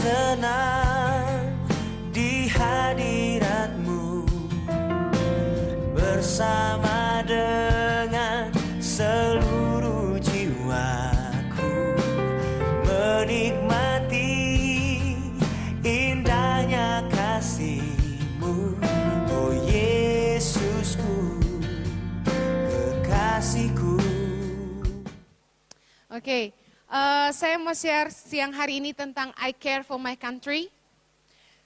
tenang di hadirat-Mu, bersama dengan seluruh jiwaku, menikmati indahnya kasih-Mu, oh Yesusku, kekasihku. Oke, saya mau share siang hari ini tentang I care for my country.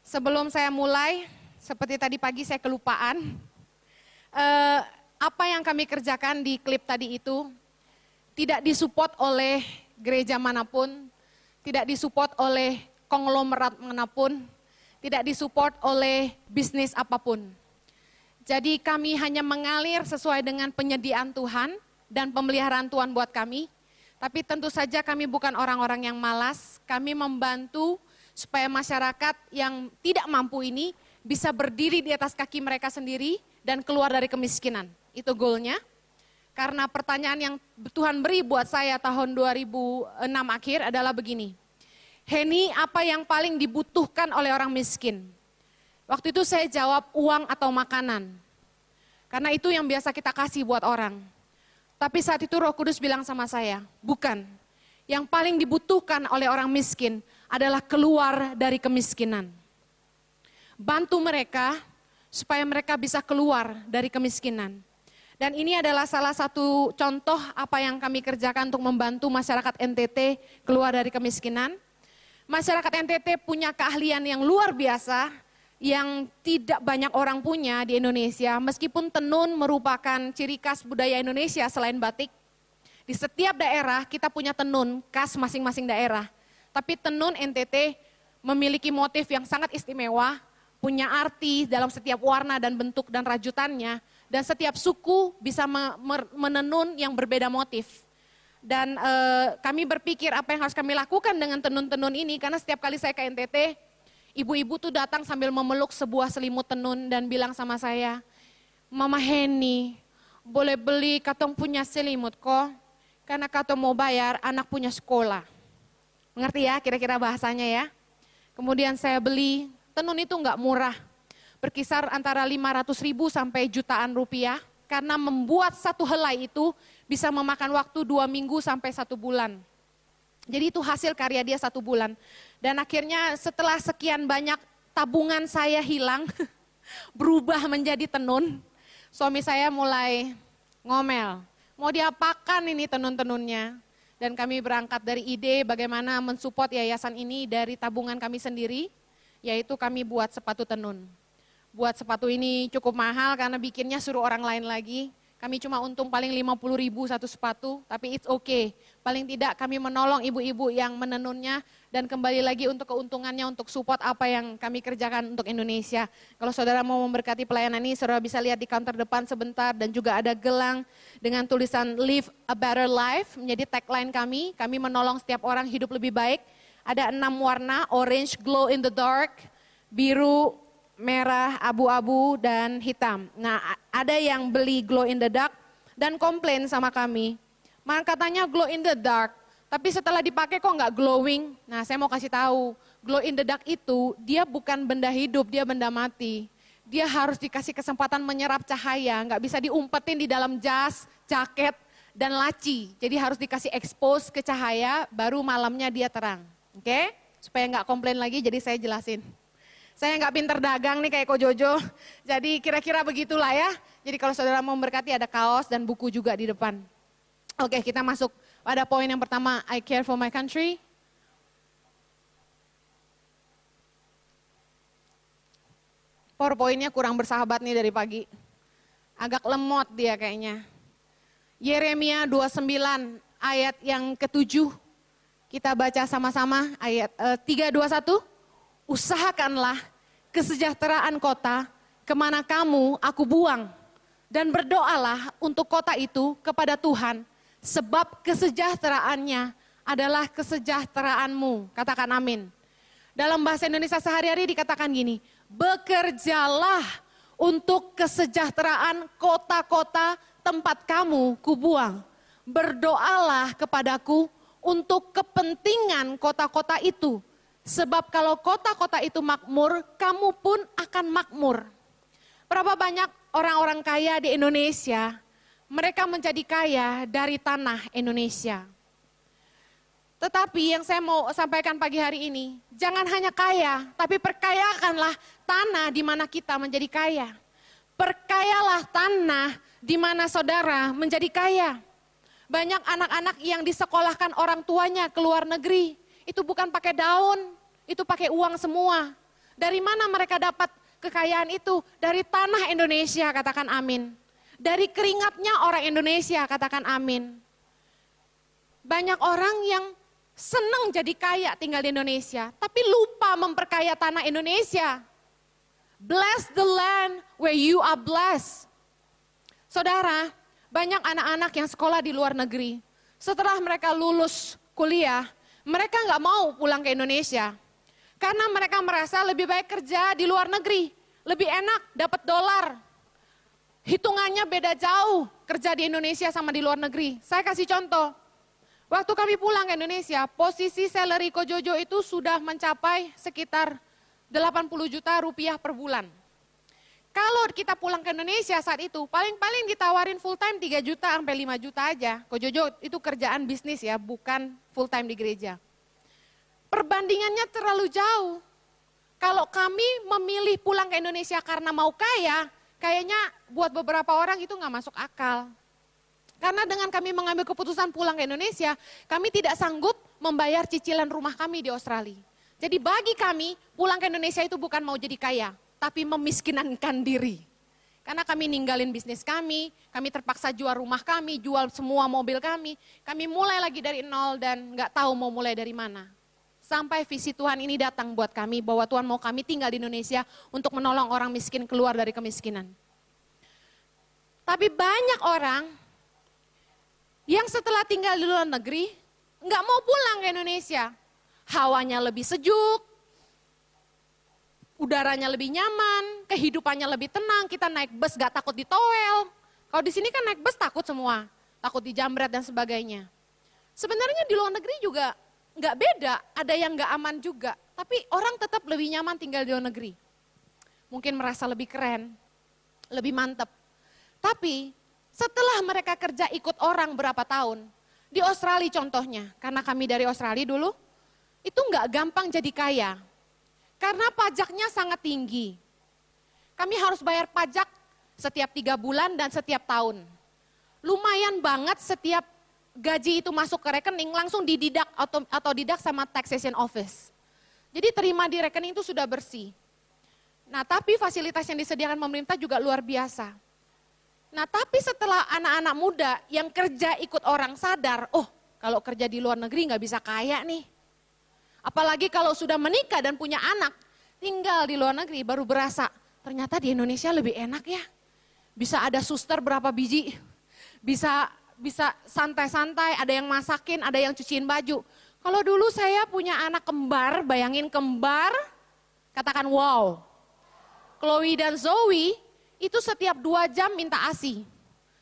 Sebelum saya mulai, seperti tadi pagi saya kelupaan. Apa yang kami kerjakan di klip tadi itu tidak disupport oleh gereja manapun, tidak disupport oleh konglomerat manapun, tidak disupport oleh bisnis apapun. Jadi kami hanya mengalir sesuai dengan penyediaan Tuhan dan pemeliharaan Tuhan buat kami. Tapi tentu saja kami bukan orang-orang yang malas, kami membantu supaya masyarakat yang tidak mampu ini bisa berdiri di atas kaki mereka sendiri dan keluar dari kemiskinan. Itu goalnya. Karena pertanyaan yang Tuhan beri buat saya tahun 2006 akhir adalah begini. Henny, apa yang paling dibutuhkan oleh orang miskin? Waktu itu saya jawab uang atau makanan. Karena itu yang biasa kita kasih buat orang. Tapi saat itu Roh Kudus bilang sama saya, bukan. Yang paling dibutuhkan oleh orang miskin adalah keluar dari kemiskinan. Bantu mereka supaya mereka bisa keluar dari kemiskinan. Dan ini adalah salah satu contoh apa yang kami kerjakan untuk membantu masyarakat NTT keluar dari kemiskinan. Masyarakat NTT punya keahlian yang luar biasa, yang tidak banyak orang punya di Indonesia, meskipun tenun merupakan ciri khas budaya Indonesia selain batik. Di setiap daerah kita punya tenun khas masing-masing daerah. Tapi tenun NTT memiliki motif yang sangat istimewa, punya arti dalam setiap warna dan bentuk dan rajutannya, dan setiap suku bisa menenun yang berbeda motif. Dan kami berpikir apa yang harus kami lakukan dengan tenun-tenun ini, karena setiap kali saya ke NTT, ibu-ibu tuh datang sambil memeluk sebuah selimut tenun dan bilang sama saya, Mama Henny, boleh beli katong punya selimut kok, karena katong mau bayar anak punya sekolah. Mengerti ya kira-kira bahasanya ya. Kemudian saya beli, tenun itu nggak murah, berkisar antara 500.000 sampai jutaan rupiah, karena membuat satu helai itu bisa memakan waktu 2 minggu sampai 1 bulan. Jadi itu hasil karya dia 1 bulan. Dan akhirnya setelah sekian banyak tabungan saya hilang, berubah menjadi tenun. Suami saya mulai ngomel, mau diapakan ini tenun-tenunnya. Dan kami berangkat dari ide bagaimana mensupport yayasan ini dari tabungan kami sendiri, yaitu kami buat sepatu tenun. Buat sepatu ini cukup mahal karena bikinnya suruh orang lain lagi. Kami cuma untung paling 50.000 satu sepatu, tapi it's okay. Paling tidak kami menolong ibu-ibu yang menenunnya dan kembali lagi untuk keuntungannya untuk support apa yang kami kerjakan untuk Indonesia. Kalau saudara mau memberkati pelayanan ini, saudara bisa lihat di counter depan sebentar dan juga ada gelang dengan tulisan Live a Better Life, menjadi tagline kami. Kami menolong setiap orang hidup lebih baik. Ada 6 warna, orange, glow in the dark, biru, merah, abu-abu, dan hitam. Nah, ada yang beli glow in the dark dan komplain sama kami. Katanya glow in the dark, tapi setelah dipakai kok nggak glowing. Nah, saya mau kasih tahu, glow in the dark itu dia bukan benda hidup, dia benda mati. Dia harus dikasih kesempatan menyerap cahaya, nggak bisa diumpetin di dalam jas, jaket, dan laci. Jadi harus dikasih expose ke cahaya, baru malamnya dia terang. Oke? Supaya nggak komplain lagi, jadi saya jelasin. Saya nggak pinter dagang nih kayak Ko Jojo, jadi kira-kira begitulah ya. Jadi kalau saudara mau memberkati ada kaos dan buku juga di depan. Oke, kita masuk pada poin yang pertama, I care for my country. PowerPoint-nya kurang bersahabat nih dari pagi. Agak lemot dia kayaknya. Yeremia 29 ayat yang ke-7. Kita baca sama-sama ayat 3:21. Usahakanlah kesejahteraan kota kemana kamu aku buang. Dan berdoalah untuk kota itu kepada Tuhan. Sebab kesejahteraannya adalah kesejahteraanmu. Katakan amin. Dalam bahasa Indonesia sehari-hari dikatakan gini. Bekerjalah untuk kesejahteraan kota-kota tempat kamu kubuang. Berdoalah kepadaku untuk kepentingan kota-kota itu. Sebab kalau kota-kota itu makmur, kamu pun akan makmur. Berapa banyak orang-orang kaya di Indonesia, mereka menjadi kaya dari tanah Indonesia. Tetapi yang saya mau sampaikan pagi hari ini, jangan hanya kaya, tapi perkayakanlah tanah di mana kita menjadi kaya. Perkayalah tanah di mana saudara menjadi kaya. Banyak anak-anak yang disekolahkan orang tuanya ke luar negeri, itu bukan pakai daun, itu pakai uang semua. Dari mana mereka dapat kekayaan itu? Dari tanah Indonesia, katakan amin. Dari keringatnya orang Indonesia, katakan amin. Banyak orang yang senang jadi kaya tinggal di Indonesia, tapi lupa memperkaya tanah Indonesia. Bless the land where you are blessed. Saudara, banyak anak-anak yang sekolah di luar negeri. Setelah mereka lulus kuliah, mereka nggak mau pulang ke Indonesia. Karena mereka merasa lebih baik kerja di luar negeri. Lebih enak, dapat dolar. Hitungannya beda jauh kerja di Indonesia sama di luar negeri. Saya kasih contoh. Waktu kami pulang ke Indonesia, posisi salary Ko Jojo itu sudah mencapai sekitar 80 juta rupiah per bulan. Kalau kita pulang ke Indonesia saat itu, paling-paling ditawarin full time 3 juta sampai 5 juta aja. Ko Jojo itu kerjaan bisnis ya, bukan full time di gereja. Perbandingannya terlalu jauh. Kalau kami memilih pulang ke Indonesia karena mau kaya, kayaknya buat beberapa orang itu nggak masuk akal. Karena dengan kami mengambil keputusan pulang ke Indonesia, kami tidak sanggup membayar cicilan rumah kami di Australia. Jadi bagi kami, pulang ke Indonesia itu bukan mau jadi kaya, tapi memiskinkan diri. Karena kami ninggalin bisnis kami terpaksa jual rumah kami, jual semua mobil kami mulai lagi dari nol dan nggak tahu mau mulai dari mana. Sampai visi Tuhan ini datang buat kami, bahwa Tuhan mau kami tinggal di Indonesia untuk menolong orang miskin keluar dari kemiskinan. Tapi banyak orang yang setelah tinggal di luar negeri, nggak mau pulang ke Indonesia. Hawanya lebih sejuk, udaranya lebih nyaman, kehidupannya lebih tenang, kita naik bus gak takut ditowel. Kalau di sini kan naik bus takut semua, takut dijamret dan sebagainya. Sebenarnya di luar negeri juga nggak beda, ada yang nggak aman juga. Tapi orang tetap lebih nyaman tinggal di luar negeri. Mungkin merasa lebih keren, lebih mantep. Tapi setelah mereka kerja ikut orang berapa tahun, di Australia contohnya, karena kami dari Australia dulu, itu nggak gampang jadi kaya. Karena pajaknya sangat tinggi. Kami harus bayar pajak setiap 3 bulan dan setiap tahun. Lumayan banget setiap gaji itu masuk ke rekening, langsung dididak atau didak sama taxation office. Jadi terima di rekening itu sudah bersih. Nah tapi fasilitas yang disediakan pemerintah juga luar biasa. Nah tapi setelah anak-anak muda yang kerja ikut orang sadar, oh kalau kerja di luar negeri nggak bisa kaya nih. Apalagi kalau sudah menikah dan punya anak, tinggal di luar negeri baru berasa, ternyata di Indonesia lebih enak ya. Bisa ada suster berapa biji, bisa santai-santai, ada yang masakin, ada yang cuciin baju. Kalau dulu saya punya anak kembar, bayangin kembar, katakan wow. Chloe dan Zoe, itu setiap 2 jam minta ASI.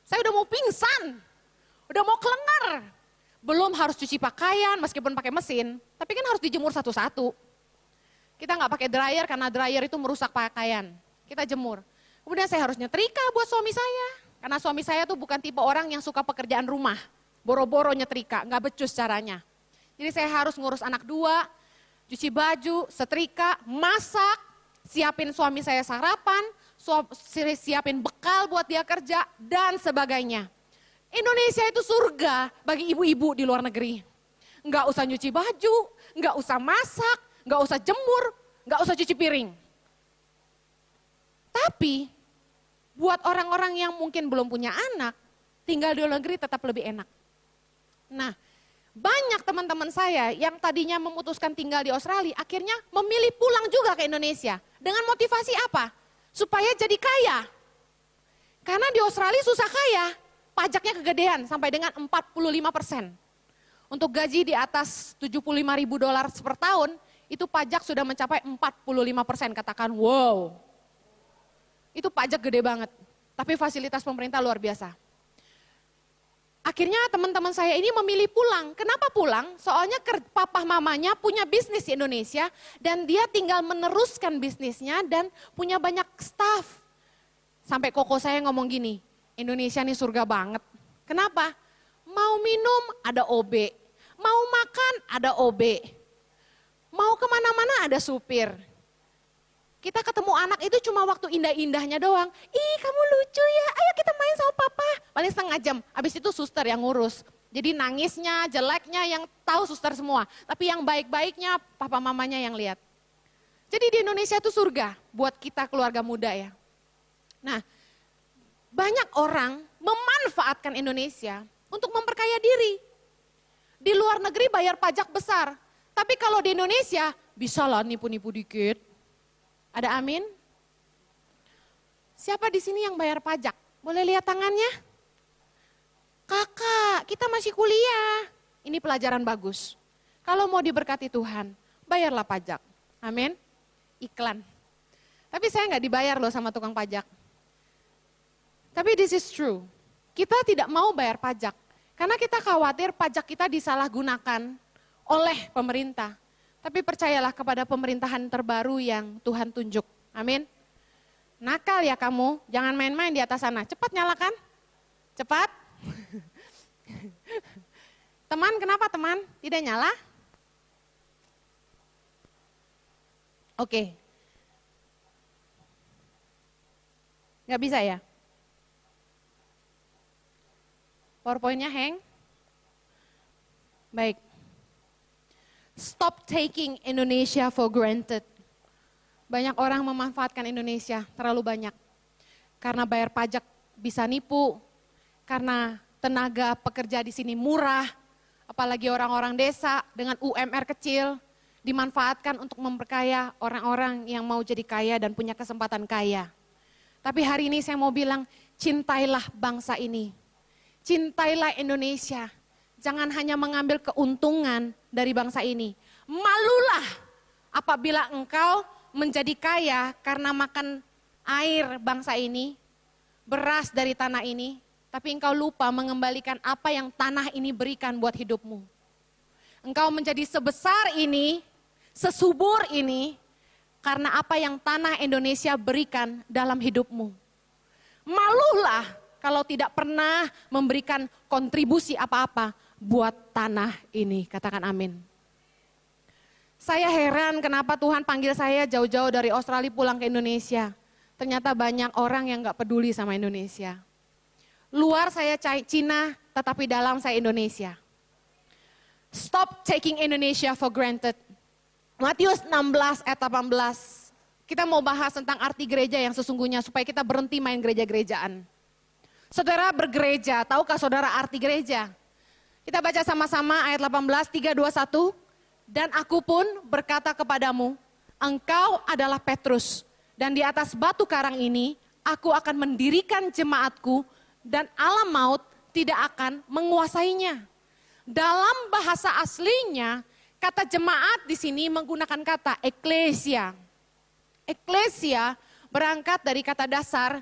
Saya udah mau pingsan, udah mau kelengar. Belum harus cuci pakaian meskipun pakai mesin, tapi kan harus dijemur satu-satu. Kita nggak pakai dryer karena dryer itu merusak pakaian. Kita jemur. Kemudian saya harus nyetrika buat suami saya. Karena suami saya tuh bukan tipe orang yang suka pekerjaan rumah. Boro-boro nyetrika, nggak becus caranya. Jadi saya harus ngurus anak 2, cuci baju, setrika, masak, siapin suami saya sarapan, siapin bekal buat dia kerja, dan sebagainya. Indonesia itu surga bagi ibu-ibu di luar negeri. Nggak usah nyuci baju, nggak usah masak, nggak usah jemur, nggak usah cuci piring. Tapi buat orang-orang yang mungkin belum punya anak, tinggal di luar negeri tetap lebih enak. Nah, banyak teman-teman saya yang tadinya memutuskan tinggal di Australia, akhirnya memilih pulang juga ke Indonesia. Dengan motivasi apa? Supaya jadi kaya. Karena di Australia susah kaya, pajaknya kegedean sampai dengan 45%. Untuk gaji di atas $75.000 per tahun, itu pajak sudah mencapai 45%, katakan wow. Itu pajak gede banget, tapi fasilitas pemerintah luar biasa. Akhirnya teman-teman saya ini memilih pulang. Kenapa pulang? Soalnya papa mamanya punya bisnis di Indonesia dan dia tinggal meneruskan bisnisnya dan punya banyak staff. Sampai koko saya ngomong gini, Indonesia nih surga banget. Kenapa? Mau minum ada OB, mau makan ada OB, mau kemana-mana ada supir. Kita ketemu anak itu cuma waktu indah-indahnya doang. Ih kamu lucu ya, ayo kita main sama papa. Paling setengah jam, habis itu suster yang ngurus. Jadi nangisnya, jeleknya yang tahu suster semua. Tapi yang baik-baiknya papa mamanya yang lihat. Jadi di Indonesia itu surga buat kita keluarga muda ya. Nah banyak orang memanfaatkan Indonesia untuk memperkaya diri. Di luar negeri bayar pajak besar. Tapi kalau di Indonesia bisa lah nipu-nipu dikit. Ada amin? Siapa di sini yang bayar pajak? Boleh lihat tangannya? Kakak, kita masih kuliah. Ini pelajaran bagus. Kalau mau diberkati Tuhan, bayarlah pajak. Amin? Iklan. Tapi saya nggak dibayar loh sama tukang pajak. Tapi this is true. Kita tidak mau bayar pajak. Karena kita khawatir pajak kita disalahgunakan oleh pemerintah. Tapi percayalah kepada pemerintahan terbaru yang Tuhan tunjuk. Amin. Nakal ya kamu, jangan main-main di atas sana. Cepat nyalakan. Cepat. Teman, kenapa teman? Tidak nyala? Oke. Nggak bisa ya? PowerPoint-nya hang? Baik. Stop taking Indonesia for granted. Banyak orang memanfaatkan Indonesia terlalu banyak. Karena bayar pajak bisa nipu, karena tenaga pekerja di sini murah, apalagi orang-orang desa dengan UMR kecil, dimanfaatkan untuk memperkaya orang-orang yang mau jadi kaya dan punya kesempatan kaya. Tapi hari ini saya mau bilang, cintailah bangsa ini. Cintailah Indonesia. Jangan hanya mengambil keuntungan dari bangsa ini. Malulah apabila engkau menjadi kaya karena makan air bangsa ini, beras dari tanah ini, tapi engkau lupa mengembalikan apa yang tanah ini berikan buat hidupmu. Engkau menjadi sebesar ini, sesubur ini, karena apa yang tanah Indonesia berikan dalam hidupmu. Malulah kalau tidak pernah memberikan kontribusi apa-apa buat tanah ini, katakan amin. Saya heran kenapa Tuhan panggil saya jauh-jauh dari Australia pulang ke Indonesia. Ternyata banyak orang yang gak peduli sama Indonesia. Luar saya Cina, tetapi dalam saya Indonesia. Stop taking Indonesia for granted. Matius 16 ayat 18. Kita mau bahas tentang arti gereja yang sesungguhnya supaya kita berhenti main gereja-gerejaan. Saudara bergereja, tahukah saudara arti gereja? Kita baca sama-sama ayat 18, 3, 2, 1. Dan aku pun berkata kepadamu, engkau adalah Petrus. Dan di atas batu karang ini, aku akan mendirikan jemaatku dan alam maut tidak akan menguasainya. Dalam bahasa aslinya, kata jemaat di sini menggunakan kata eklesia. Eklesia berangkat dari kata dasar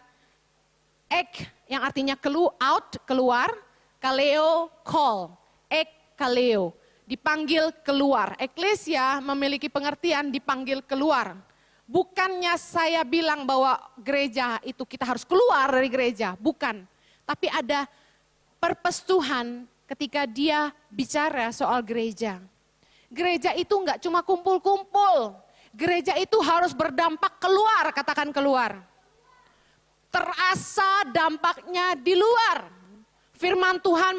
ek yang artinya keluar, kaleo, call, kaleo, dipanggil keluar. Eklesia memiliki pengertian dipanggil keluar. Bukannya saya bilang bahwa gereja itu kita harus keluar dari gereja, bukan. Tapi ada purpose Tuhan ketika dia bicara soal gereja. Gereja itu enggak cuma kumpul-kumpul. Gereja itu harus berdampak keluar, katakan keluar. Terasa dampaknya di luar. Firman Tuhan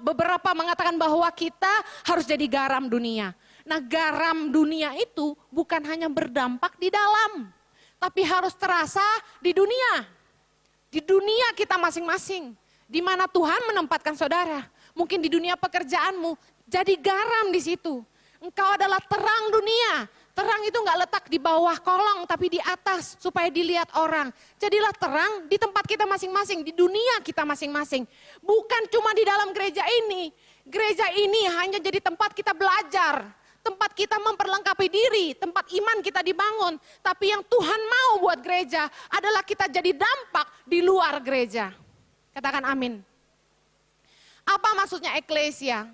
beberapa mengatakan bahwa kita harus jadi garam dunia. Nah, garam dunia itu bukan hanya berdampak di dalam, tapi harus terasa di dunia. Di dunia kita masing-masing, di mana Tuhan menempatkan saudara. Mungkin di dunia pekerjaanmu, jadi garam di situ. Engkau adalah terang dunia. Terang itu enggak letak di bawah kolong, tapi di atas supaya dilihat orang. Jadilah terang di tempat kita masing-masing, di dunia kita masing-masing. Bukan cuma di dalam gereja ini. Gereja ini hanya jadi tempat kita belajar, tempat kita memperlengkapi diri, tempat iman kita dibangun. Tapi yang Tuhan mau buat gereja adalah kita jadi dampak di luar gereja. Katakan amin. Apa maksudnya eklesia?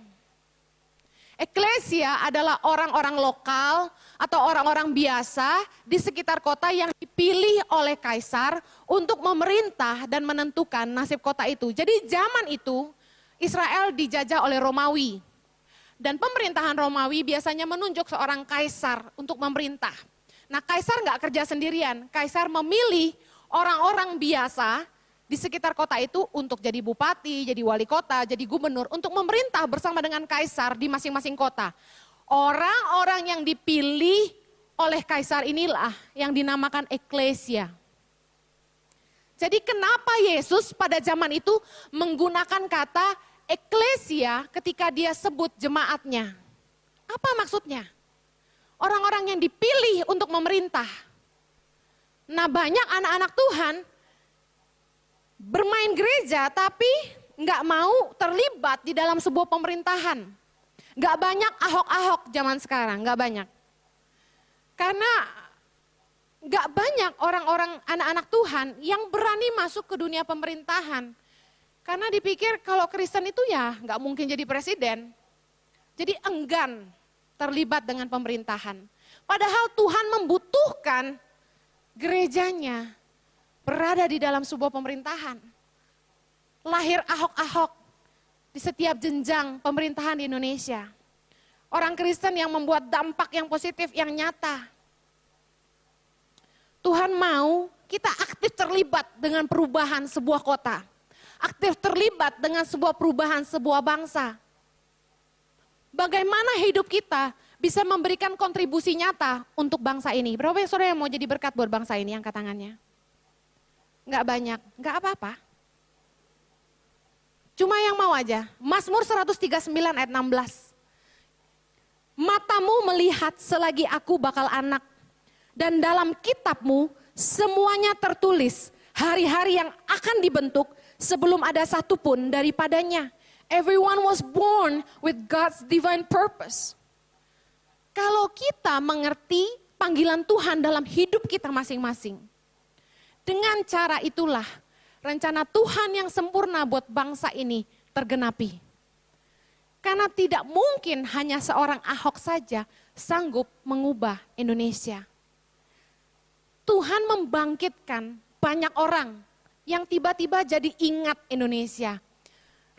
Eklesia adalah orang-orang lokal atau orang-orang biasa di sekitar kota yang dipilih oleh kaisar untuk memerintah dan menentukan nasib kota itu. Jadi zaman itu Israel dijajah oleh Romawi. Dan pemerintahan Romawi biasanya menunjuk seorang kaisar untuk memerintah. Nah, kaisar nggak kerja sendirian, kaisar memilih orang-orang biasa di sekitar kota itu untuk jadi bupati, jadi wali kota, jadi gubernur, untuk memerintah bersama dengan kaisar di masing-masing kota. Orang-orang yang dipilih oleh kaisar inilah yang dinamakan eklesia. Jadi kenapa Yesus pada zaman itu menggunakan kata eklesia ketika dia sebut jemaatnya? Apa maksudnya? Orang-orang yang dipilih untuk memerintah. Nah, banyak anak-anak Tuhan bermain gereja tapi nggak mau terlibat di dalam sebuah pemerintahan. Nggak banyak ahok-ahok zaman sekarang, nggak banyak. Karena nggak banyak orang-orang anak-anak Tuhan yang berani masuk ke dunia pemerintahan. Karena dipikir kalau Kristen itu ya nggak mungkin jadi presiden. Jadi enggan terlibat dengan pemerintahan. Padahal Tuhan membutuhkan gerejanya berada di dalam sebuah pemerintahan. Lahir ahok-ahok di setiap jenjang pemerintahan di Indonesia. Orang Kristen yang membuat dampak yang positif, yang nyata. Tuhan mau kita aktif terlibat dengan perubahan sebuah kota. Aktif terlibat dengan sebuah perubahan sebuah bangsa. Bagaimana hidup kita bisa memberikan kontribusi nyata untuk bangsa ini. Berapa saudara yang mau jadi berkat buat bangsa ini? Angkat tangannya. Enggak banyak, enggak apa-apa. Cuma yang mau aja. Mazmur 139 ayat 16. Matamu melihat selagi aku bakal anak. Dan dalam kitabmu semuanya tertulis hari-hari yang akan dibentuk sebelum ada satupun daripadanya. Everyone was born with God's divine purpose. Kalau kita mengerti panggilan Tuhan dalam hidup kita masing-masing. Dengan cara itulah rencana Tuhan yang sempurna buat bangsa ini tergenapi. Karena tidak mungkin hanya seorang Ahok saja sanggup mengubah Indonesia. Tuhan membangkitkan banyak orang yang tiba-tiba jadi ingat Indonesia.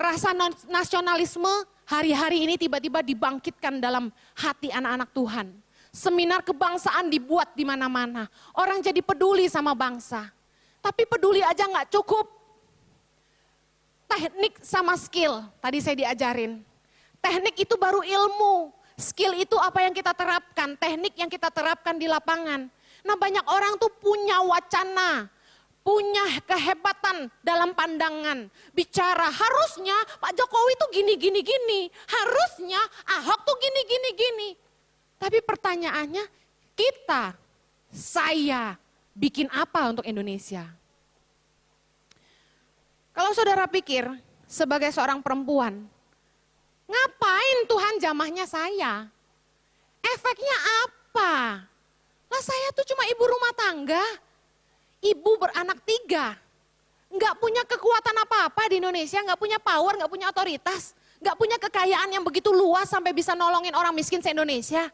Rasa nasionalisme hari-hari ini tiba-tiba dibangkitkan dalam hati anak-anak Tuhan. Seminar kebangsaan dibuat di mana-mana. Orang jadi peduli sama bangsa. Tapi peduli aja nggak cukup. Teknik sama skill, tadi saya diajarin. Teknik itu baru ilmu, skill itu apa yang kita terapkan, teknik yang kita terapkan di lapangan. Nah, banyak orang tuh punya wacana, punya kehebatan dalam pandangan. Bicara, harusnya Pak Jokowi tuh gini, harusnya Ahok tuh gini. Tapi pertanyaannya, saya bikin apa untuk Indonesia? Kalau saudara pikir sebagai seorang perempuan, ngapain Tuhan jamahnya saya? Efeknya apa? Lah saya tuh cuma ibu rumah tangga, ibu beranak 3. Nggak punya kekuatan apa-apa di Indonesia, nggak punya power, nggak punya otoritas, nggak punya kekayaan yang begitu luas sampai bisa nolongin orang miskin se-Indonesia.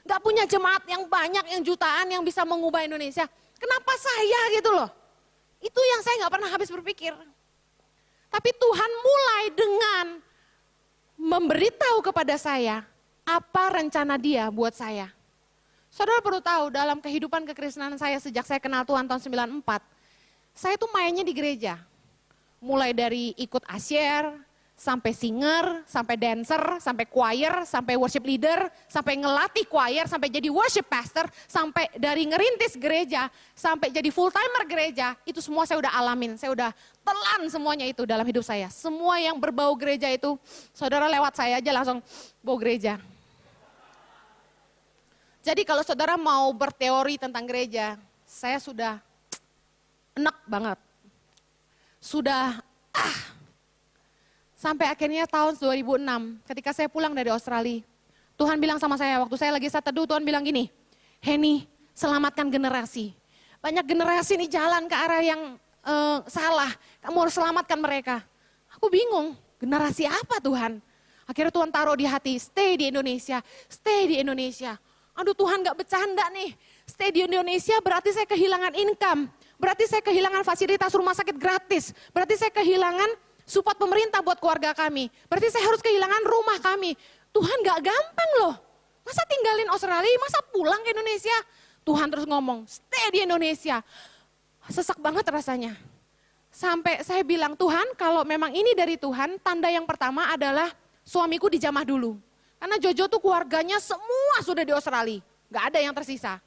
Nggak punya jemaat yang banyak, yang jutaan yang bisa mengubah Indonesia. Kenapa saya gitu loh? Itu yang saya nggak pernah habis berpikir. Tapi Tuhan mulai dengan memberitahu kepada saya apa rencana Dia buat saya. Saudara perlu tahu dalam kehidupan kekristenan saya sejak saya kenal Tuhan tahun 94, saya tuh mainnya di gereja. Mulai dari ikut asyir, sampai singer, sampai dancer, sampai choir, sampai worship leader, sampai ngelatih choir, sampai jadi worship pastor, sampai dari ngerintis gereja, sampai jadi full timer gereja, itu semua saya udah alamin, saya udah telan semuanya itu dalam hidup saya. Semua yang berbau gereja itu, saudara lewat saya aja langsung bau gereja. Jadi kalau saudara mau berteori tentang gereja, saya sudah enak banget. Sudah sampai akhirnya tahun 2006 ketika saya pulang dari Australia. Tuhan bilang sama saya waktu saya lagi saat teduh, Tuhan bilang gini, Henny selamatkan generasi. Banyak generasi ini jalan ke arah yang salah, kamu harus selamatkan mereka. Aku bingung, Generasi apa Tuhan? Akhirnya Tuhan taruh di hati, stay di Indonesia, stay di Indonesia. Aduh Tuhan gak bercanda nih, stay di Indonesia berarti saya kehilangan income. Berarti saya kehilangan fasilitas rumah sakit gratis. Berarti saya kehilangan support pemerintah buat keluarga kami. Berarti saya harus kehilangan rumah kami. Tuhan gak gampang loh. Masa tinggalin Australia, masa pulang ke Indonesia? Tuhan terus ngomong, stay di Indonesia. Sesak banget rasanya. Sampai saya bilang, Tuhan kalau memang ini dari Tuhan, tanda yang pertama adalah suamiku dijamah dulu. Karena Jojo tuh keluarganya semua sudah di Australia. Gak ada yang tersisa.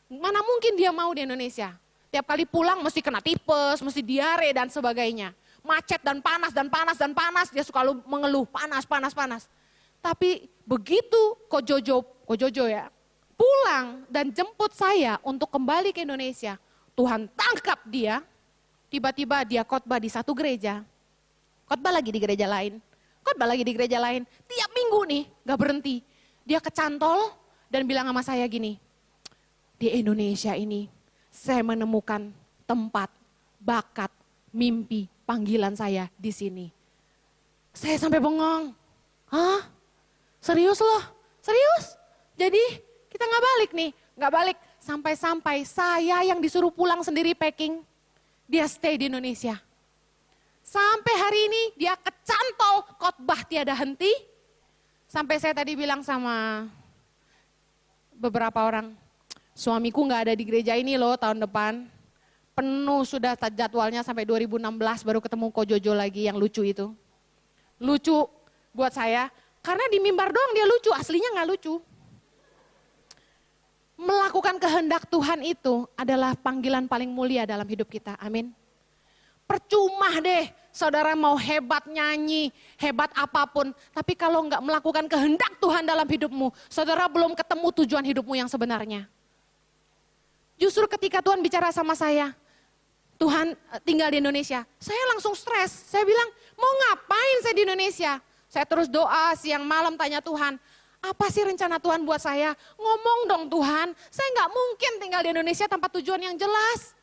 Mana mungkin dia mau di Indonesia. Tiap kali pulang mesti kena tipes, mesti diare dan sebagainya. Macet dan panas dan panas dan panas. Dia suka mengeluh, panas, panas, panas. Tapi begitu Ko Jojo ya, pulang dan jemput saya untuk kembali ke Indonesia. Tuhan tangkap dia, tiba-tiba dia khotbah di satu gereja. Khotbah lagi di gereja lain. Khotbah lagi di gereja lain, tiap minggu nih gak berhenti. Dia kecantol dan bilang sama saya gini, di Indonesia ini saya menemukan tempat, bakat, mimpi, panggilan saya di sini. Saya sampai bengong, hah? Serius loh? Serius? Jadi kita gak balik nih, gak balik. Sampai-sampai saya yang disuruh pulang sendiri packing, dia stay di Indonesia. Sampai hari ini dia kecantol khotbah tiada henti. Sampai saya tadi bilang sama beberapa orang, suamiku gak ada di gereja ini loh tahun depan. Penuh sudah jadwalnya sampai 2016 baru ketemu Ko Jojo lagi yang lucu itu. Lucu buat saya, karena di mimbar doang dia lucu, aslinya gak lucu. Melakukan kehendak Tuhan itu adalah panggilan paling mulia dalam hidup kita, amin. Percuma deh saudara mau hebat nyanyi, hebat apapun. Tapi kalau enggak melakukan kehendak Tuhan dalam hidupmu, saudara belum ketemu tujuan hidupmu yang sebenarnya. Justru ketika Tuhan bicara sama saya, Tuhan tinggal di Indonesia, saya langsung stres. Saya bilang, mau ngapain saya di Indonesia? Saya terus doa siang malam tanya Tuhan, apa sih rencana Tuhan buat saya? Ngomong dong Tuhan, saya nggak mungkin tinggal di Indonesia tanpa tujuan yang jelas.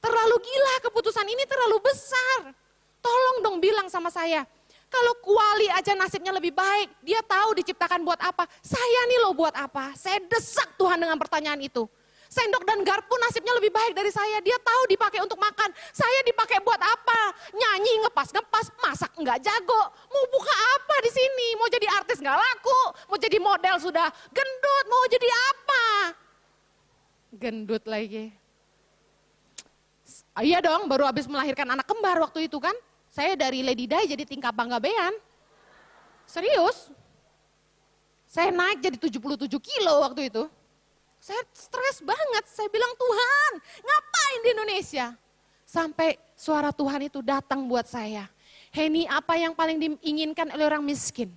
Terlalu gila keputusan ini, terlalu besar. Tolong dong bilang sama saya. Kalau Kuali aja nasibnya lebih baik, dia tahu diciptakan buat apa. Saya nih loh buat apa? Saya desak Tuhan dengan pertanyaan itu. Sendok dan garpu nasibnya lebih baik dari saya. Dia tahu dipakai untuk makan. Saya dipakai buat apa? Nyanyi ngepas-ngepas, masak nggak jago. Mau buka apa di sini? Mau jadi artis nggak laku? Mau jadi model sudah gendut? Mau jadi apa? Gendut lagi. Iya dong, baru habis melahirkan anak kembar waktu itu kan. Saya dari Lady Dai jadi tingkah bangga-bean. Serius. Saya naik jadi 77 kilo waktu itu. Saya stres banget, saya bilang Tuhan ngapain di Indonesia? Sampai suara Tuhan itu datang buat saya. Heni, apa yang paling diinginkan oleh orang miskin?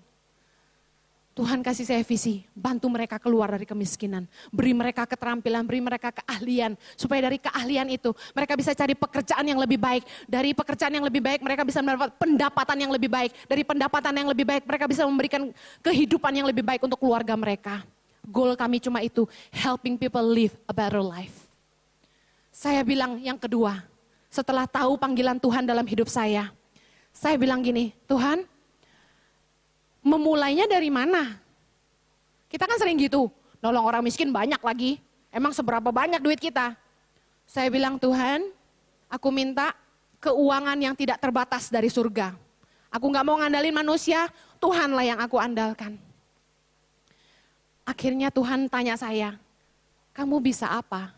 Tuhan kasih saya visi, bantu mereka keluar dari kemiskinan. Beri mereka keterampilan, beri mereka keahlian. Supaya dari keahlian itu mereka bisa cari pekerjaan yang lebih baik. Dari pekerjaan yang lebih baik mereka bisa mendapat pendapatan yang lebih baik. Dari pendapatan yang lebih baik mereka bisa memberikan kehidupan yang lebih baik untuk keluarga mereka. Goal kami cuma itu, helping people live a better life. Saya bilang yang kedua, setelah tahu panggilan Tuhan dalam hidup saya bilang gini, Tuhan, memulainya dari mana? Kita kan sering gitu, nolong orang miskin banyak lagi, emang seberapa banyak duit kita? Saya bilang, Tuhan, aku minta keuangan yang tidak terbatas dari surga. Aku gak mau ngandalin manusia, Tuhanlah yang aku andalkan. Akhirnya Tuhan tanya saya, kamu bisa apa?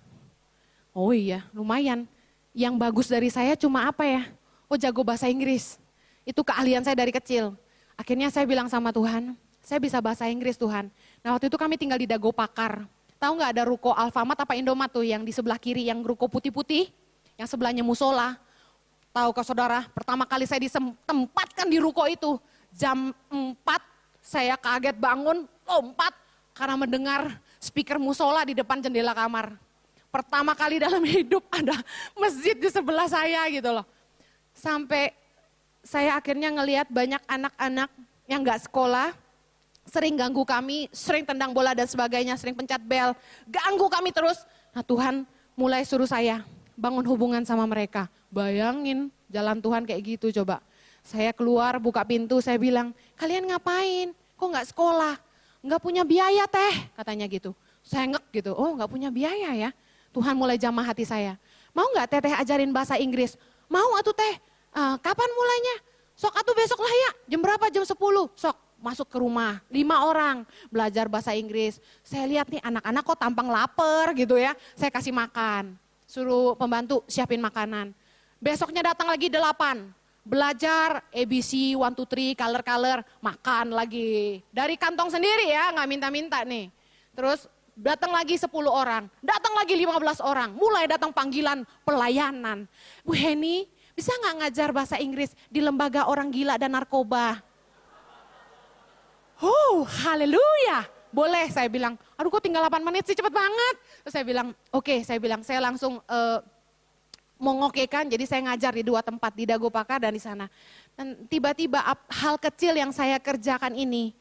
Oh iya, lumayan. Yang bagus dari saya cuma apa ya? Oh jago bahasa Inggris. Itu keahlian saya dari kecil. Akhirnya saya bilang sama Tuhan, saya bisa bahasa Inggris Tuhan. Nah waktu itu kami tinggal di Dago Pakar. Tahu nggak ada ruko Alfamart apa Indomaret tuh yang di sebelah kiri, yang ruko putih-putih, yang sebelahnya musola. Tahu ke saudara, pertama kali saya ditempatkan di ruko itu, jam 4 saya kaget bangun, lompat. Karena mendengar speaker musola di depan jendela kamar. Pertama kali dalam hidup ada masjid di sebelah saya gitu loh. Sampai saya akhirnya ngelihat banyak anak-anak yang gak sekolah, sering ganggu kami, sering tendang bola dan sebagainya, sering pencet bel, ganggu kami terus. Nah Tuhan mulai suruh saya bangun hubungan sama mereka. Bayangin jalan Tuhan kayak gitu coba. Saya keluar buka pintu, saya bilang, kalian ngapain? Kok nggak sekolah? Nggak punya biaya teh, katanya gitu. Saya ngek gitu, oh nggak punya biaya ya. Tuhan mulai jamah hati saya. Mau nggak teteh ajarin bahasa Inggris? Mau atuh teh, kapan mulainya? Sok atuh besok lah ya, jam berapa? Jam 10, sok masuk ke rumah. 5 orang belajar bahasa Inggris. Saya lihat nih anak-anak kok tampang lapar gitu ya. Saya kasih makan, suruh pembantu siapin makanan. Besoknya datang lagi 8. Belajar ABC, 1, 2, 3, color, makan lagi. Dari kantong sendiri ya, nggak minta-minta nih. Terus datang lagi 10 orang, datang lagi 15 orang. Mulai datang panggilan pelayanan. Bu Heni, bisa nggak ngajar bahasa Inggris di lembaga orang gila dan narkoba? Oh, haleluya. Boleh, saya bilang. Aduh kok tinggal 8 menit sih, cepet banget. Terus saya bilang, oke, saya langsung mengokekan, jadi saya ngajar di 2 tempat, di Dago Pakar dan di sana. Dan tiba-tiba hal kecil yang saya kerjakan ini,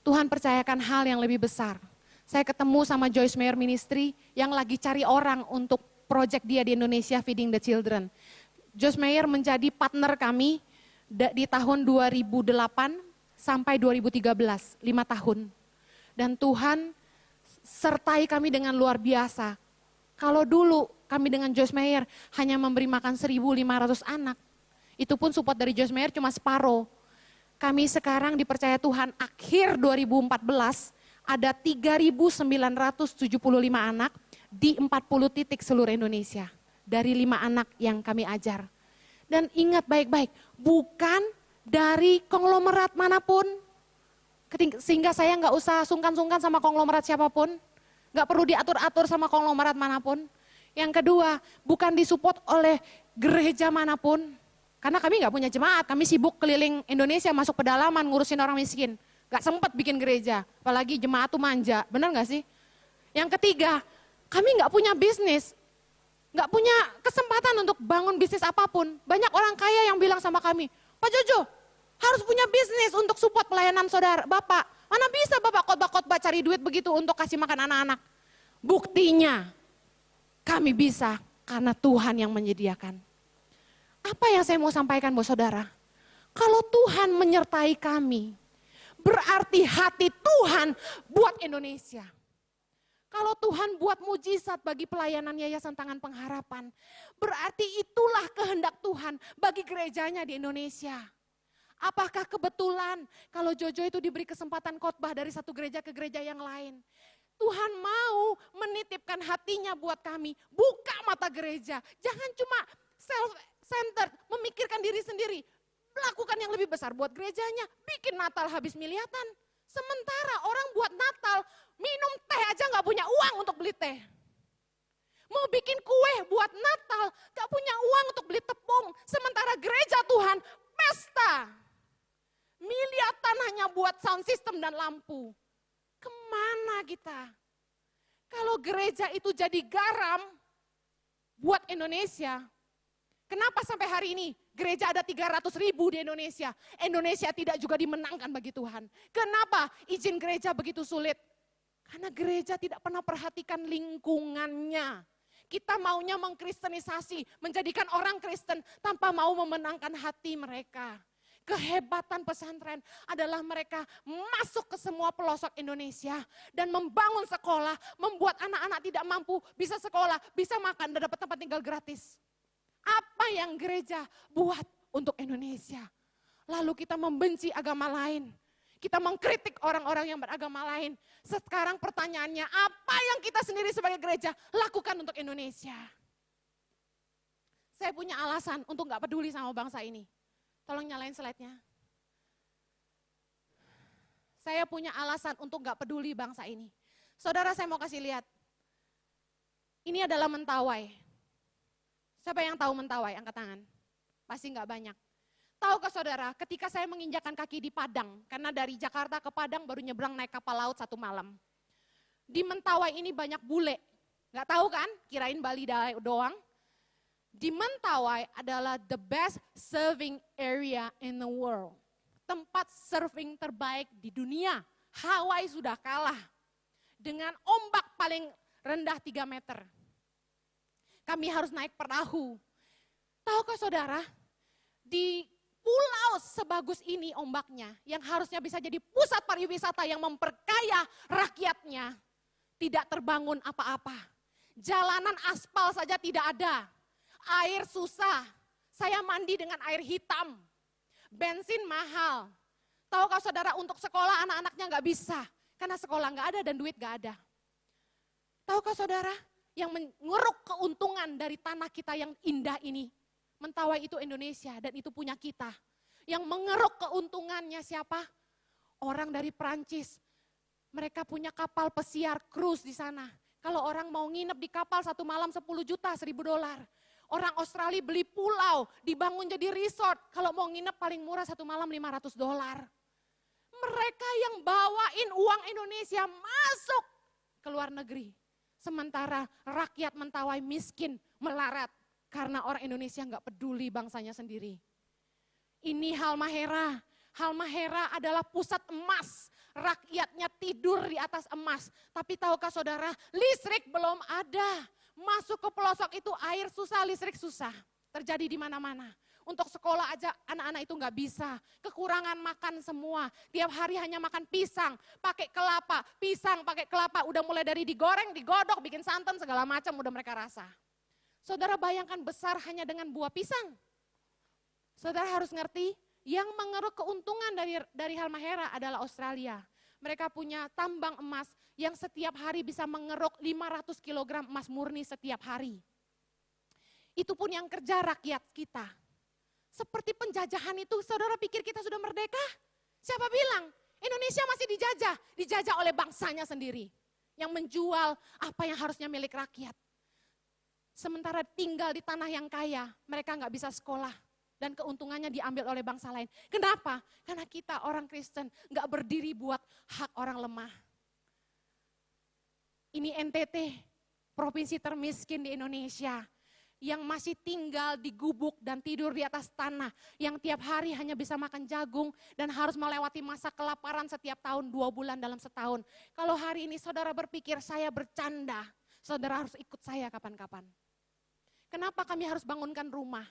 Tuhan percayakan hal yang lebih besar. Saya ketemu sama Joyce Meyer Ministry yang lagi cari orang untuk project dia di Indonesia, Feeding the Children. Joyce Meyer menjadi partner kami di tahun 2008 sampai 2013, 5 tahun. Dan Tuhan sertai kami dengan luar biasa. Kalau dulu kami dengan Joyce Meyer hanya memberi makan 1.500 anak. Itu pun support dari Joyce Meyer cuma separuh. Kami sekarang dipercaya Tuhan akhir 2014 ada 3.975 anak di 40 titik seluruh Indonesia. Dari 5 anak yang kami ajar. Dan ingat baik-baik, bukan dari konglomerat manapun. Sehingga saya nggak usah sungkan-sungkan sama konglomerat siapapun. Nggak perlu diatur-atur sama konglomerat manapun. Yang kedua, bukan disupport oleh gereja manapun. Karena kami nggak punya jemaat, kami sibuk keliling Indonesia masuk pedalaman ngurusin orang miskin. Gak sempat bikin gereja, apalagi jemaat tuh manja, benar gak sih? Yang ketiga, kami gak punya bisnis, gak punya kesempatan untuk bangun bisnis apapun. Banyak orang kaya yang bilang sama kami, Pak Jojo harus punya bisnis untuk support pelayanan saudara, Bapak. Mana bisa Bapak khotbah-khotbah cari duit begitu untuk kasih makan anak-anak. Buktinya kami bisa karena Tuhan yang menyediakan. Apa yang saya mau sampaikan buat saudara? Kalau Tuhan menyertai kami, berarti hati Tuhan buat Indonesia. Kalau Tuhan buat mujizat bagi pelayanan Yayasan Tangan Pengharapan, berarti itulah kehendak Tuhan bagi gerejanya di Indonesia. Apakah kebetulan kalau Jojo itu diberi kesempatan khotbah dari satu gereja ke gereja yang lain? Tuhan mau menitipkan hatinya buat kami, buka mata gereja. Jangan cuma self-centered, memikirkan diri sendiri. Lakukan yang lebih besar buat gerejanya, bikin Natal habis miliatan. Sementara orang buat Natal, minum teh aja gak punya uang untuk beli teh. Mau bikin kue buat Natal, gak punya uang untuk beli tepung. Sementara gereja Tuhan, pesta. Miliatan hanya buat sound system dan lampu. Kemana kita? Kalau gereja itu jadi garam buat Indonesia, kenapa sampai hari ini gereja ada 300.000 di Indonesia? Indonesia tidak juga dimenangkan bagi Tuhan. Kenapa izin gereja begitu sulit? Karena gereja tidak pernah perhatikan lingkungannya. Kita maunya mengkristenisasi, menjadikan orang Kristen tanpa mau memenangkan hati mereka. Kehebatan pesantren adalah mereka masuk ke semua pelosok Indonesia dan membangun sekolah, membuat anak-anak tidak mampu bisa sekolah, bisa makan dan dapat tempat tinggal gratis. Apa yang gereja buat untuk Indonesia? Lalu kita membenci agama lain. Kita mengkritik orang-orang yang beragama lain. Sekarang pertanyaannya, apa yang kita sendiri sebagai gereja lakukan untuk Indonesia? Saya punya alasan untuk gak peduli sama bangsa ini. Tolong nyalain slide-nya. Saya punya alasan untuk gak peduli bangsa ini. Saudara, saya mau kasih lihat. Ini adalah Mentawai. Siapa yang tahu Mentawai? Angkat tangan. Pasti nggak banyak. Tahukah saudara, ketika saya menginjakan kaki di Padang, karena dari Jakarta ke Padang baru nyebrang naik kapal laut 1 malam. Di Mentawai ini banyak bule. Nggak tahu kan? Kirain Bali doang. Di Mentawai adalah the best surfing area in the world. Tempat surfing terbaik di dunia. Hawaii sudah kalah. Dengan ombak paling rendah 3 meter. Kami harus naik perahu. Tahukah saudara, di pulau sebagus ini ombaknya, yang harusnya bisa jadi pusat pariwisata yang memperkaya rakyatnya, tidak terbangun apa-apa. Jalanan aspal saja tidak ada, air susah, saya mandi dengan air hitam, bensin mahal. Tahukah saudara, untuk sekolah anak-anaknya nggak bisa, karena sekolah nggak ada dan duit nggak ada. Tahukah saudara, yang mengeruk keuntungan dari tanah kita yang indah ini, Mentawai itu Indonesia dan itu punya kita. Yang mengeruk keuntungannya siapa? Orang dari Prancis. Mereka punya kapal pesiar cruise di sana. Kalau orang mau nginep di kapal 1 malam 10 juta, $1.000. Orang Australia beli pulau, dibangun jadi resort. Kalau mau nginep paling murah 1 malam $500. Mereka yang bawain uang Indonesia masuk ke luar negeri. Sementara rakyat Mentawai miskin, melarat. Karena orang Indonesia nggak peduli bangsanya sendiri. Ini Halmahera. Halmahera adalah pusat emas. Rakyatnya tidur di atas emas. Tapi tahukah saudara, listrik belum ada. Masuk ke pelosok itu air susah, listrik susah. Terjadi di mana-mana. Untuk sekolah aja anak-anak itu nggak bisa. Kekurangan makan semua. Tiap hari hanya makan pisang, pakai kelapa. Pisang pakai kelapa, udah mulai dari digoreng, digodok, bikin santan, segala macam udah mereka rasa. Saudara bayangkan besar hanya dengan buah pisang. Saudara harus ngerti, yang mengeruk keuntungan dari Halmahera adalah Australia. Mereka punya tambang emas yang setiap hari bisa mengeruk 500 kg emas murni setiap hari. Itu pun yang kerja rakyat kita. Seperti penjajahan itu, saudara pikir kita sudah merdeka? Siapa bilang? Indonesia masih dijajah oleh bangsanya sendiri. Yang menjual apa yang harusnya milik rakyat. Sementara tinggal di tanah yang kaya, mereka nggak bisa sekolah. Dan keuntungannya diambil oleh bangsa lain. Kenapa? Karena kita orang Kristen nggak berdiri buat hak orang lemah. Ini NTT, provinsi termiskin di Indonesia. Yang masih tinggal di gubuk dan tidur di atas tanah. Yang tiap hari hanya bisa makan jagung dan harus melewati masa kelaparan setiap tahun 2 bulan dalam setahun. Kalau hari ini saudara berpikir saya bercanda, saudara harus ikut saya kapan-kapan. Kenapa kami harus bangunkan rumah?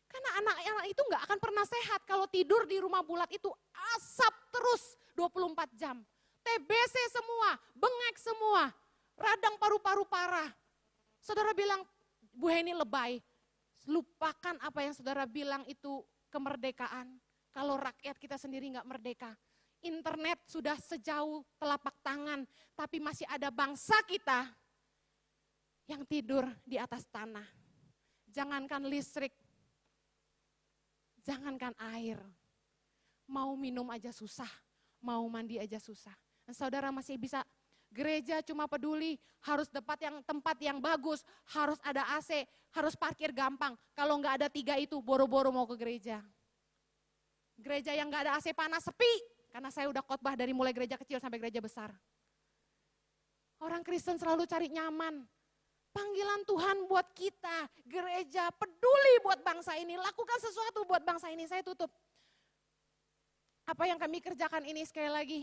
Karena anak-anak itu nggak akan pernah sehat kalau tidur di rumah bulat itu asap terus 24 jam. TBC semua, bengek semua, radang paru-paru parah. Saudara bilang, Bu Heni lebay. Lupakan apa yang saudara bilang itu kemerdekaan. Kalau rakyat kita sendiri nggak merdeka. Internet sudah sejauh telapak tangan, tapi masih ada bangsa kita yang tidur di atas tanah. Jangankan listrik, jangankan air, mau minum aja susah, mau mandi aja susah. Dan saudara masih bisa, gereja cuma peduli harus tempat yang bagus, harus ada AC, harus parkir gampang. Kalau nggak ada 3 itu, boro-boro mau ke gereja. Gereja yang nggak ada AC panas sepi, karena saya udah khotbah dari mulai gereja kecil sampai gereja besar. Orang Kristen selalu cari nyaman. Panggilan Tuhan buat kita, gereja peduli buat bangsa ini, lakukan sesuatu buat bangsa ini. Saya tutup. Apa yang kami kerjakan ini sekali lagi,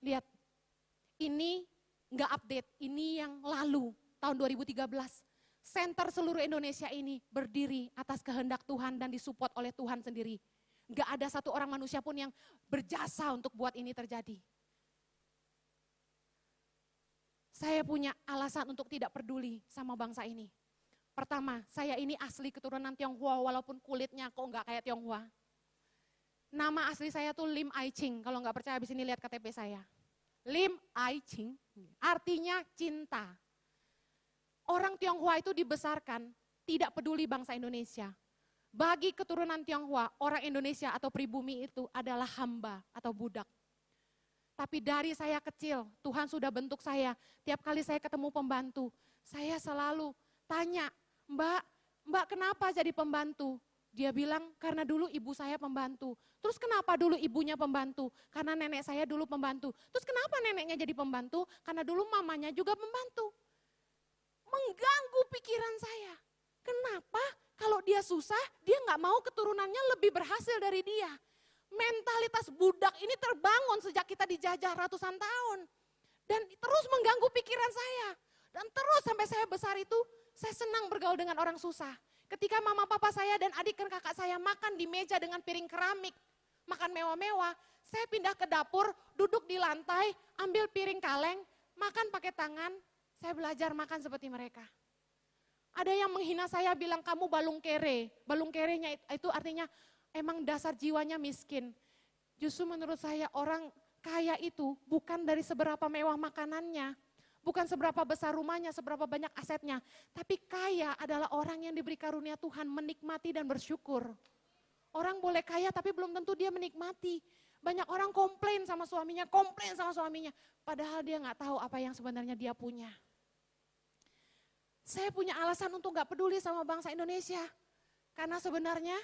lihat, ini nggak update, ini yang lalu, tahun 2013. Center seluruh Indonesia ini berdiri atas kehendak Tuhan dan disupport oleh Tuhan sendiri. Nggak ada satu orang manusia pun yang berjasa untuk buat ini terjadi. Saya punya alasan untuk tidak peduli sama bangsa ini. Pertama, saya ini asli keturunan Tionghoa walaupun kulitnya kok nggak kayak Tionghoa. Nama asli saya tuh Lim Ai Ching, kalau nggak percaya habis ini lihat KTP saya. Lim Ai Ching, artinya cinta. Orang Tionghoa itu dibesarkan tidak peduli bangsa Indonesia. Bagi keturunan Tionghoa, orang Indonesia atau pribumi itu adalah hamba atau budak. Tapi dari saya kecil, Tuhan sudah bentuk saya. Tiap kali saya ketemu pembantu, saya selalu tanya, Mbak kenapa jadi pembantu? Dia bilang, karena dulu ibu saya pembantu. Terus kenapa dulu ibunya pembantu? Karena nenek saya dulu pembantu. Terus kenapa neneknya jadi pembantu? Karena dulu mamanya juga pembantu. Mengganggu pikiran saya. Kenapa kalau dia susah, dia nggak mau keturunannya lebih berhasil dari dia. Mentalitas budak ini terbangun sejak kita dijajah ratusan tahun. Dan terus mengganggu pikiran saya. Dan terus sampai saya besar itu, saya senang bergaul dengan orang susah. Ketika mama papa saya dan adik dan kakak saya makan di meja dengan piring keramik, makan mewah-mewah, saya pindah ke dapur, duduk di lantai, ambil piring kaleng, makan pakai tangan, saya belajar makan seperti mereka. Ada yang menghina saya bilang kamu balung kere. Balung kerenya itu artinya emang dasar jiwanya miskin. Justru menurut saya orang kaya itu bukan dari seberapa mewah makanannya. Bukan seberapa besar rumahnya, seberapa banyak asetnya. Tapi kaya adalah orang yang diberi karunia Tuhan menikmati dan bersyukur. Orang boleh kaya tapi belum tentu dia menikmati. Banyak orang komplain sama suaminya. Padahal dia nggak tahu apa yang sebenarnya dia punya. Saya punya alasan untuk gak peduli sama bangsa Indonesia. Karena sebenarnya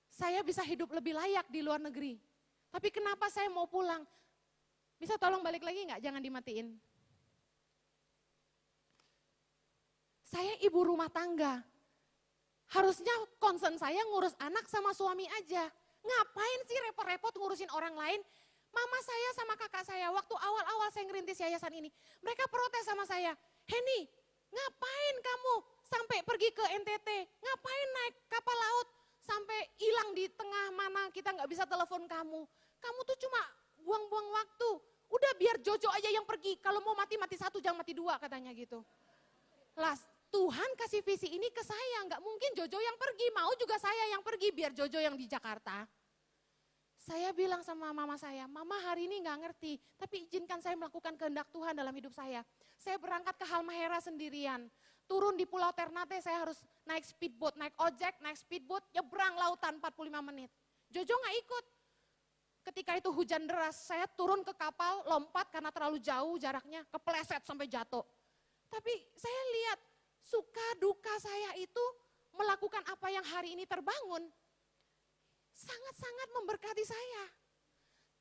saya bisa hidup lebih layak di luar negeri. Tapi kenapa saya mau pulang? Bisa tolong balik lagi gak? Jangan dimatiin. Saya ibu rumah tangga. Harusnya concern saya ngurus anak sama suami aja. Ngapain sih repot-repot ngurusin orang lain? Mama saya sama kakak saya waktu awal-awal saya ngerintis yayasan ini. Mereka protes sama saya. Heni, ngapain kamu sampai pergi ke NTT? Ngapain naik kapal laut sampai hilang di tengah mana kita nggak bisa telepon kamu? Kamu tuh cuma buang-buang waktu. Udah biar Jojo aja yang pergi. Kalau mau mati satu, jangan mati dua katanya gitu. Las, Tuhan kasih visi ini ke saya. Nggak mungkin Jojo yang pergi, mau juga saya yang pergi biar Jojo yang di Jakarta. Saya bilang sama mama saya, mama hari ini gak ngerti, tapi izinkan saya melakukan kehendak Tuhan dalam hidup saya. Saya berangkat ke Halmahera sendirian, turun di Pulau Ternate saya harus naik speedboat, naik ojek, naik speedboat, nyebrang lautan 45 menit. Jojo gak ikut. Ketika itu hujan deras, saya turun ke kapal, lompat karena terlalu jauh jaraknya, kepleset sampai jatuh. Tapi saya lihat suka duka saya itu melakukan apa yang hari ini terbangun. Sangat-sangat memberkati saya.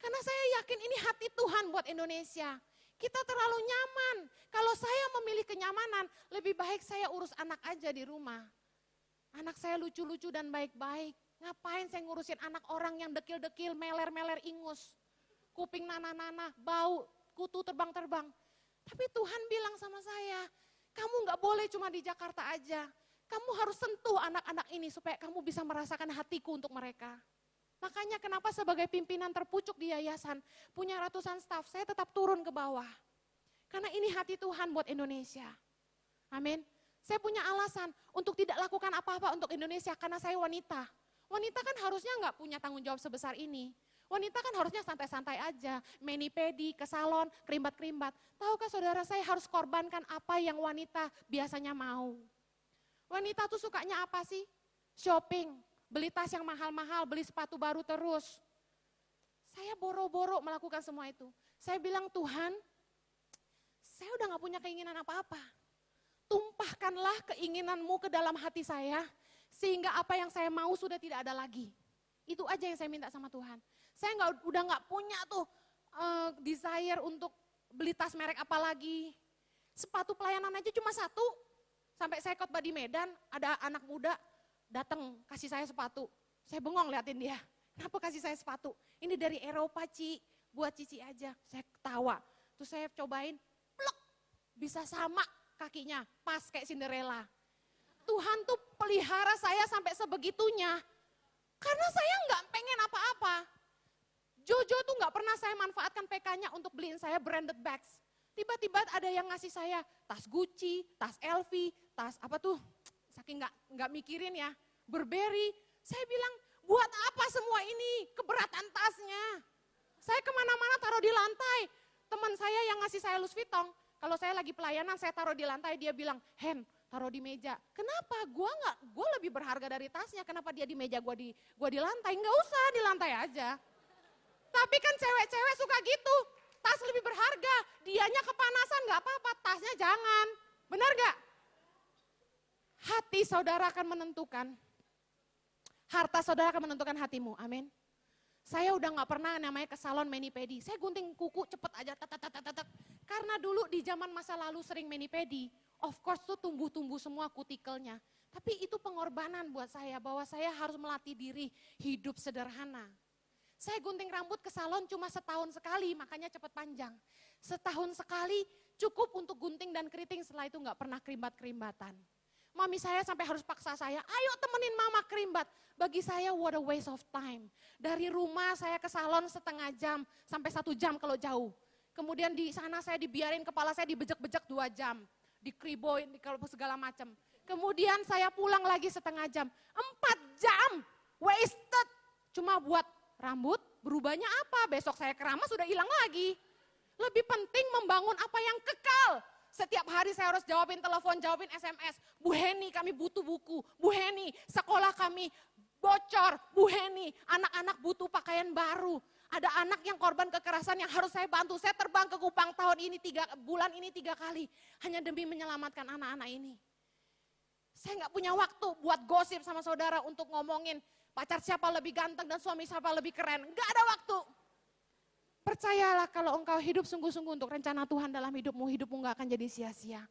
Karena saya yakin ini hati Tuhan buat Indonesia. Kita terlalu nyaman. Kalau saya memilih kenyamanan, lebih baik saya urus anak aja di rumah. Anak saya lucu-lucu dan baik-baik. Ngapain saya ngurusin anak orang yang dekil-dekil, meler-meler ingus. Kuping nana-nana, bau, kutu terbang-terbang. Tapi Tuhan bilang sama saya, kamu gak boleh cuma di Jakarta aja. Kamu harus sentuh anak-anak ini supaya kamu bisa merasakan hatiku untuk mereka. Makanya kenapa sebagai pimpinan terpucuk di yayasan, punya ratusan staf, saya tetap turun ke bawah. Karena ini hati Tuhan buat Indonesia. Amin. Saya punya alasan untuk tidak lakukan apa-apa untuk Indonesia karena saya wanita. Wanita kan harusnya nggak punya tanggung jawab sebesar ini. Wanita kan harusnya santai-santai aja, mani-pedi, ke salon, kerimbat-kerimbat. Tahukah saudara saya harus korbankan apa yang wanita biasanya mau. Wanita tuh sukanya apa sih? Shopping, beli tas yang mahal-mahal, beli sepatu baru terus. Saya boro-boro melakukan semua itu. Saya bilang, Tuhan, saya udah gak punya keinginan apa-apa. Tumpahkanlah keinginanmu ke dalam hati saya, sehingga apa yang saya mau sudah tidak ada lagi. Itu aja yang saya minta sama Tuhan. Saya udah gak punya tuh desire untuk beli tas merek apa lagi. Sepatu pelayanan aja cuma satu. Sampai saya khotbah di Medan, ada anak muda datang kasih saya sepatu. Saya bengong liatin dia, kenapa kasih saya sepatu? Ini dari Eropa Ci, buat Cici aja. Saya ketawa, terus saya cobain, plek, bisa sama kakinya, pas kayak Cinderella. Tuhan tuh pelihara saya sampai sebegitunya, karena saya nggak pengen apa-apa. Jojo tuh nggak pernah saya manfaatkan PK-nya untuk beliin saya branded bags. Tiba-tiba ada yang ngasih saya tas Gucci, tas LV, tas apa tuh, saking nggak mikirin ya, Burberry. Saya bilang, buat apa semua ini, keberatan tasnya. Saya kemana-mana taruh di lantai. Teman saya yang ngasih saya Louis Vuitton, kalau saya lagi pelayanan saya taruh di lantai, dia bilang, Hen, taruh di meja. Kenapa? Gue lebih berharga dari tasnya, kenapa dia di meja, gue di lantai? Nggak usah, di lantai aja. Tapi kan cewek-cewek suka gitu. Tas lebih berharga, dianya kepanasan gak apa-apa, tasnya jangan. Benar gak? Hati saudara akan menentukan, harta saudara akan menentukan hatimu, amin. Saya udah gak pernah namanya ke salon mani-pedi, saya gunting kuku cepet aja, karena dulu di zaman masa lalu sering mani-pedi, of course tuh tumbuh-tumbuh semua kutikelnya. Tapi itu pengorbanan buat saya, bahwa saya harus melatih diri hidup sederhana. Saya gunting rambut ke salon cuma setahun sekali, makanya cepat panjang. Setahun sekali cukup untuk gunting dan keriting, setelah itu nggak pernah kerimbat-kerimbatan. Mami saya sampai harus paksa saya, ayo temenin mama kerimbat. Bagi saya what a waste of time. Dari rumah saya ke salon setengah jam, sampai 1 jam kalau jauh. Kemudian di sana saya dibiarin kepala saya dibejek-bejek 2 jam. Dikriboin, kalau segala macam. Kemudian saya pulang lagi setengah jam. 4 jam wasted. Cuma buat rambut, berubahnya apa? Besok saya keramas sudah hilang lagi. Lebih penting membangun apa yang kekal. Setiap hari saya harus jawabin telepon, jawabin SMS. Bu Heni, kami butuh buku. Bu Heni, sekolah kami bocor. Bu Heni, anak-anak butuh pakaian baru. Ada anak yang korban kekerasan yang harus saya bantu. Saya terbang ke Kupang tahun ini, bulan ini 3 kali. Hanya demi menyelamatkan anak-anak ini. Saya nggak punya waktu buat gosip sama saudara untuk ngomongin pacar siapa lebih ganteng dan suami siapa lebih keren. Nggak ada waktu. Percayalah kalau engkau hidup sungguh-sungguh untuk rencana Tuhan dalam hidupmu nggak akan jadi sia-sia.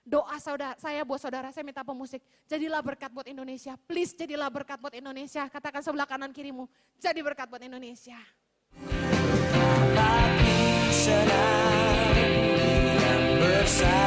Doa saudara, saya buat saudara, saya minta pemusik, jadilah berkat buat Indonesia. Please jadilah berkat buat Indonesia. Katakan sebelah kanan kirimu, jadi berkat buat Indonesia. Aku senang yang bersama.